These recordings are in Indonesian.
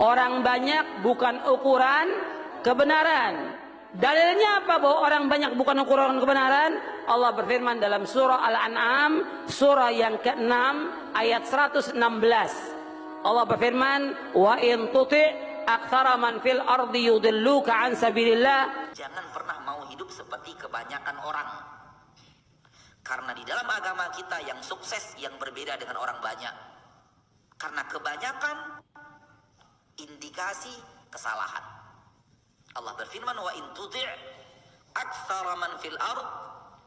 Orang banyak bukan ukuran kebenaran. Dalilnya apa bahwa orang banyak bukan ukuran kebenaran? Allah berfirman dalam surah Al-An'am, surah yang ke-6 ayat 116. Allah berfirman, wa in tuti' aktsara man fil ardi yudilluka an sabilillah. Jangan pernah mau hidup seperti kebanyakan orang. Karena di dalam agama kita yang sukses yang berbeda dengan orang banyak. Karena kebanyakan indikasi kesalahan. Allah berfirman, wa in tuti' aktsara man fil ard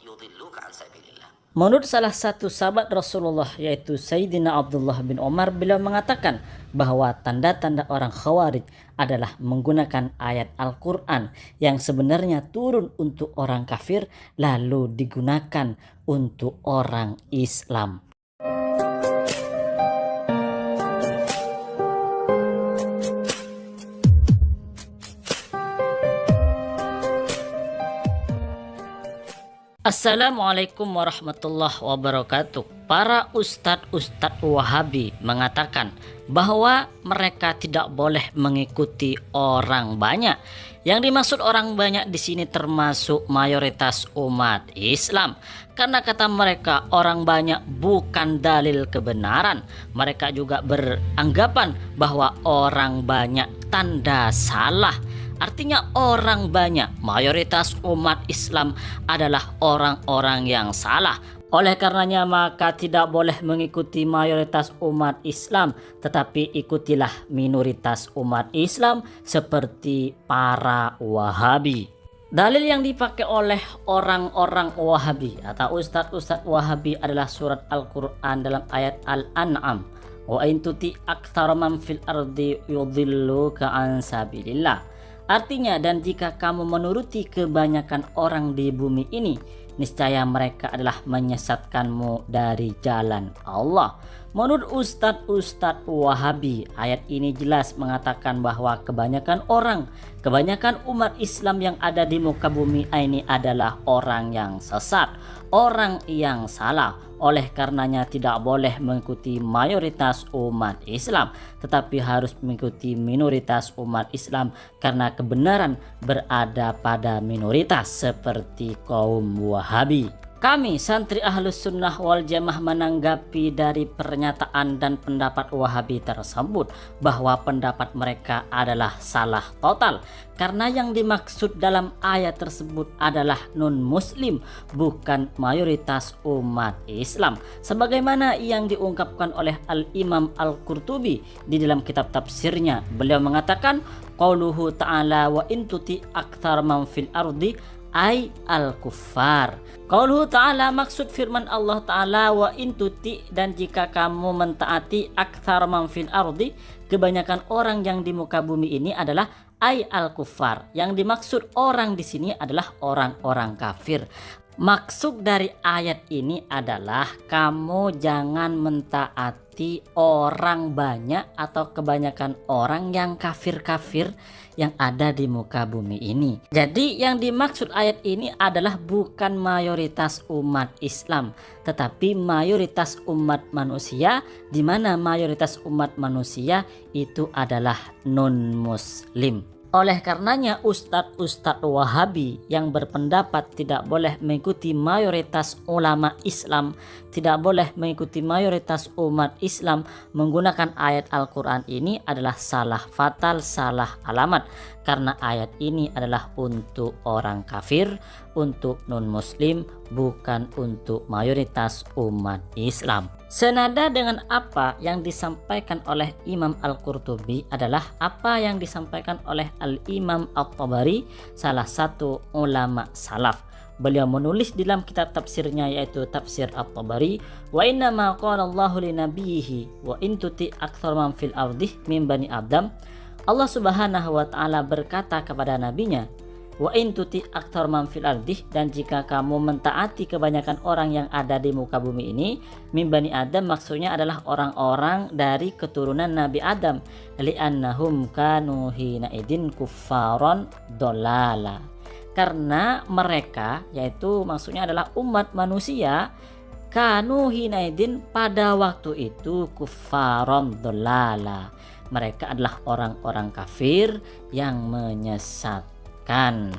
yudilluka an sabilillah. Menurut salah satu sahabat Rasulullah yaitu Sayyidina Abdullah bin Umar, beliau mengatakan bahwa tanda-tanda orang Khawarij adalah menggunakan ayat Al-Quran yang sebenarnya turun untuk orang kafir lalu digunakan untuk orang Islam. Assalamualaikum warahmatullahi wabarakatuh. Para ustadz Wahabi mengatakan bahwa mereka tidak boleh mengikuti orang banyak. Yang dimaksud orang banyak di sini termasuk mayoritas umat Islam. Karena kata mereka orang banyak bukan dalil kebenaran. Mereka juga beranggapan bahwa orang banyak tanda salah. Artinya orang banyak, mayoritas umat Islam adalah orang-orang yang salah. Oleh karenanya maka tidak boleh mengikuti mayoritas umat Islam, tetapi ikutilah minoritas umat Islam seperti para Wahabi. Dalil yang dipakai oleh orang-orang Wahabi atau ustadz Wahabi adalah surat Al-Quran dalam ayat Al-An'am. Wa in tuti aktsara man fil ardi yudilluka an sabilillah. Artinya, dan jika kamu menuruti kebanyakan orang di bumi ini, niscaya mereka adalah menyesatkanmu dari jalan Allah. Menurut ustadz Wahabi, ayat ini jelas mengatakan bahwa kebanyakan umat Islam yang ada di muka bumi ini adalah orang yang sesat, orang yang salah. Oleh karenanya tidak boleh mengikuti mayoritas umat Islam, tetapi harus mengikuti minoritas umat Islam karena kebenaran berada pada minoritas seperti kaum Wahabi. Kami santri Ahlus Sunnah wal Jamaah menanggapi dari pernyataan dan pendapat Wahabi tersebut bahwa pendapat mereka adalah salah total, karena yang dimaksud dalam ayat tersebut adalah non-muslim, bukan mayoritas umat Islam, sebagaimana yang diungkapkan oleh Al-Imam Al-Qurtubi di dalam kitab tafsirnya. Beliau mengatakan qauluhu ta'ala wa in tuti aktsara man fil ardi ay al-kuffar. Qauluhu ta'ala, maksud firman Allah Ta'ala, wa in tuti, dan jika kamu mentaati aktsara man fil ardi, kebanyakan orang yang di muka bumi ini adalah ay al-kuffar. Yang dimaksud orang di sini adalah orang-orang kafir. Maksud dari ayat ini adalah kamu jangan mentaati orang banyak atau kebanyakan orang yang kafir-kafir yang ada di muka bumi ini. Jadi yang dimaksud ayat ini adalah bukan mayoritas umat Islam, tetapi mayoritas umat manusia, di mana mayoritas umat manusia itu adalah non-muslim. Oleh karenanya ustadz Wahabi yang berpendapat tidak boleh mengikuti mayoritas ulama Islam, tidak boleh mengikuti mayoritas umat Islam menggunakan ayat Al-Quran ini adalah salah fatal, salah alamat. Karena ayat ini adalah untuk orang kafir, untuk non-muslim, bukan untuk mayoritas umat Islam. Senada dengan apa yang disampaikan oleh Imam Al-Qurtubi adalah apa yang disampaikan oleh Al-Imam At-Tabari, salah satu ulama salaf. Beliau menulis di dalam kitab tafsirnya yaitu Tafsir At-Tabari, wa inna ma qala Allahu li nabiyhi wa in tuti aktsara man fil ardi min bani Adam. Allah Subhanahu wa taala berkata kepada nabinya, wa in tuti aktsara man fil ardi, dan jika kamu mentaati kebanyakan orang yang ada di muka bumi ini, min bani Adam maksudnya adalah orang-orang dari keturunan Nabi Adam, li'annahum kanu hina idin kuffaron dolala. Karena mereka, yaitu maksudnya adalah umat manusia, kanu hina idin pada waktu itu kuffaron dolala, mereka adalah orang-orang kafir yang menyesatkan.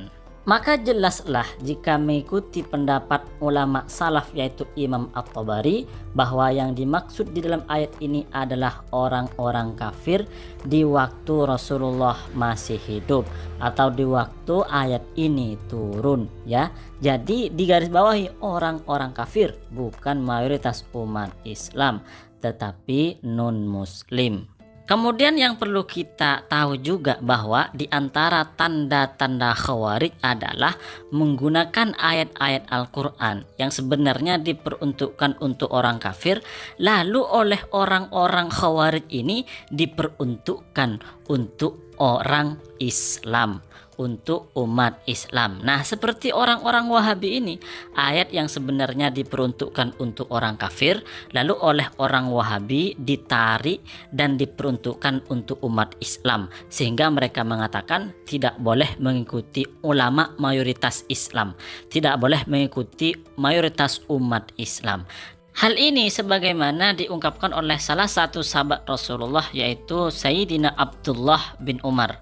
Maka jelaslah jika mengikuti pendapat ulama salaf yaitu Imam At-Tabari bahwa yang dimaksud di dalam ayat ini adalah orang-orang kafir di waktu Rasulullah masih hidup atau di waktu ayat ini turun ya. Jadi digarisbawahi orang-orang kafir bukan mayoritas umat Islam tetapi non muslim. Kemudian yang perlu kita tahu juga bahwa di antara tanda-tanda khawarij adalah menggunakan ayat-ayat Al-Quran yang sebenarnya diperuntukkan untuk orang kafir, lalu oleh orang-orang khawarij ini diperuntukkan untuk orang Islam, untuk umat Islam. Nah, seperti orang-orang Wahabi ini, ayat yang sebenarnya diperuntukkan untuk orang kafir lalu oleh orang Wahabi ditarik dan diperuntukkan untuk umat Islam, sehingga mereka mengatakan tidak boleh mengikuti ulama mayoritas Islam, tidak boleh mengikuti mayoritas umat Islam. Hal ini sebagaimana diungkapkan oleh salah satu sahabat Rasulullah yaitu Sayyidina Abdullah bin Umar.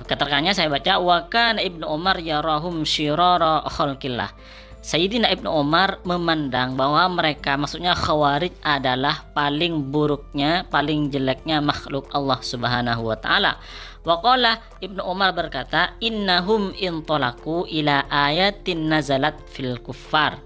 Keterangannya saya baca, wa kana Ibnu Umar yarahum syirara khalqillah. Sayyidina Ibnu Umar memandang bahwa mereka, maksudnya khawarij, adalah paling buruknya, paling jeleknya makhluk Allah Subhanahu wa taala. Wa qala, Ibnu Umar berkata, innahum intolaku ila ayatin nazalat fil kuffar.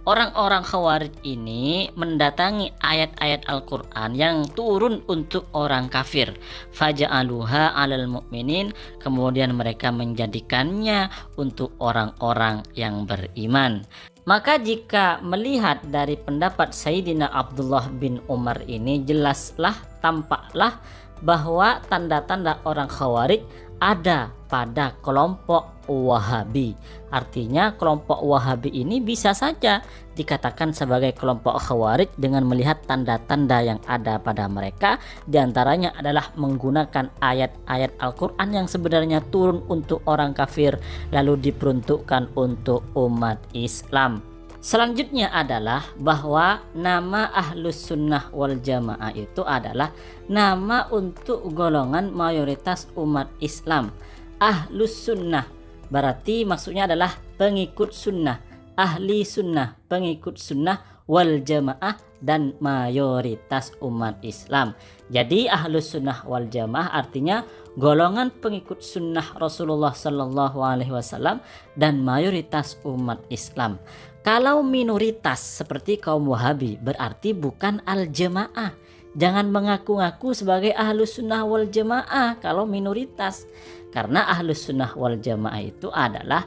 Orang-orang khawarij ini mendatangi ayat-ayat Al-Quran yang turun untuk orang kafir. Faja'aluha 'alal mu'minin, kemudian mereka menjadikannya untuk orang-orang yang beriman. Maka jika melihat dari pendapat Sayyidina Abdullah bin Umar ini, jelaslah, tampaklah bahwa tanda-tanda orang khawarij ada pada kelompok Wahabi. Artinya kelompok Wahabi ini bisa saja dikatakan sebagai kelompok Khawarij dengan melihat tanda-tanda yang ada pada mereka. Di antaranya adalah menggunakan ayat-ayat Al-Quran yang sebenarnya turun untuk orang kafir lalu diperuntukkan untuk umat Islam. Selanjutnya adalah bahwa nama Ahlus Sunnah wal Jamaah itu adalah nama untuk golongan mayoritas umat Islam. Ahlus Sunnah berarti maksudnya adalah pengikut sunnah, ahli sunnah, pengikut sunnah, wal jamaah, dan mayoritas umat Islam. Jadi Ahlus Sunnah wal Jamaah artinya golongan pengikut sunnah Rasulullah Sallallahu Alaihi Wasallam dan mayoritas umat Islam. Kalau minoritas seperti kaum Wahabi berarti bukan al-jamaah. Jangan mengaku-ngaku sebagai Ahlus Sunnah wal Jamaah kalau minoritas. Karena Ahlus Sunnah wal Jamaah itu adalah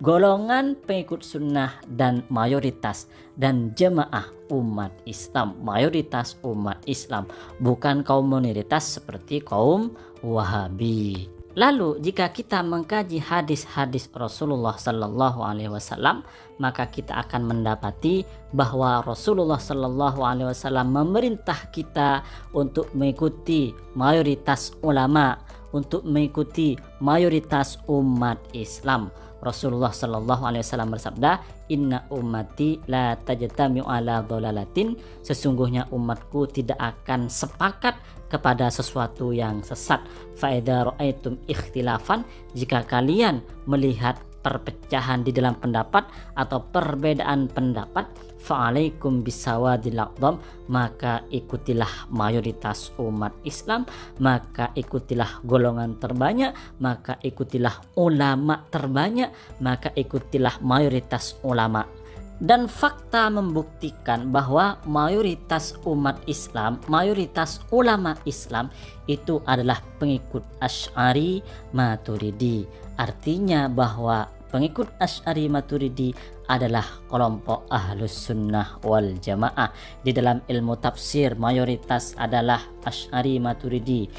golongan pengikut sunnah dan mayoritas dan jamaah umat Islam, mayoritas umat Islam, bukan kaum minoritas seperti kaum Wahabi. Lalu jika kita mengkaji hadis-hadis Rasulullah Sallallahu Alaihi Wasallam, maka kita akan mendapati bahwa Rasulullah Sallallahu Alaihi Wasallam memerintah kita untuk mengikuti mayoritas ulama, untuk mengikuti mayoritas umat Islam. Rasulullah Sallallahu Alaihi Wasallam bersabda, Inna ummati la tajtami'u ala dhalalatin, sesungguhnya umatku tidak akan sepakat kepada sesuatu yang sesat. Fa idza ra'aitum ikhtilafan, jika kalian melihat perpecahan di dalam pendapat atau perbedaan pendapat, fa'alaikum bisawadil aqdam, maka ikutilah mayoritas umat Islam, maka ikutilah golongan terbanyak, maka ikutilah ulama terbanyak, maka ikutilah mayoritas ulama. Dan fakta membuktikan bahwa mayoritas umat Islam, mayoritas ulama Islam itu adalah pengikut Asy'ari Maturidi. Artinya bahwa pengikut Asy'ari Maturidi adalah kelompok Ahlus Sunnah wal Jamaah. Di dalam ilmu tafsir mayoritas adalah Asy'ari Maturidi.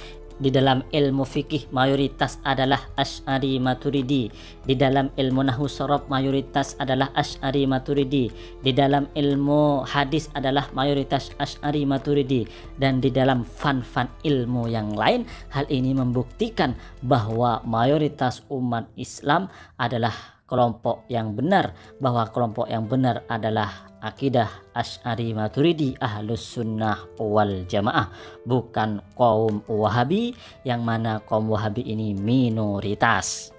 Di dalam ilmu fikih mayoritas adalah Asy'ari Maturidi. Di dalam ilmu nahwu sharaf mayoritas adalah Asy'ari Maturidi. Di dalam ilmu hadis adalah mayoritas Asy'ari Maturidi. Dan di dalam fan-fan ilmu yang lain, hal ini membuktikan bahwa mayoritas umat Islam adalah kelompok yang benar, bahwa kelompok yang benar adalah akidah Asy'ari Maturidi Ahlus Sunnah wal Jamaah, bukan kaum Wahabi, yang mana kaum Wahabi ini minoritas.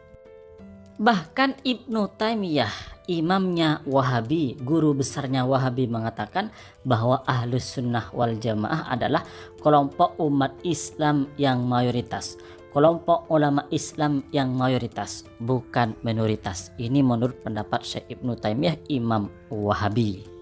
Bahkan Ibnu Taimiyah, imamnya Wahabi, guru besarnya Wahabi, mengatakan bahwa Ahlus Sunnah wal Jamaah adalah kelompok umat Islam yang mayoritas, kelompok ulama Islam yang mayoritas, bukan minoritas. Ini menurut pendapat Syekh Ibnu Taimiyah, imam Wahabi.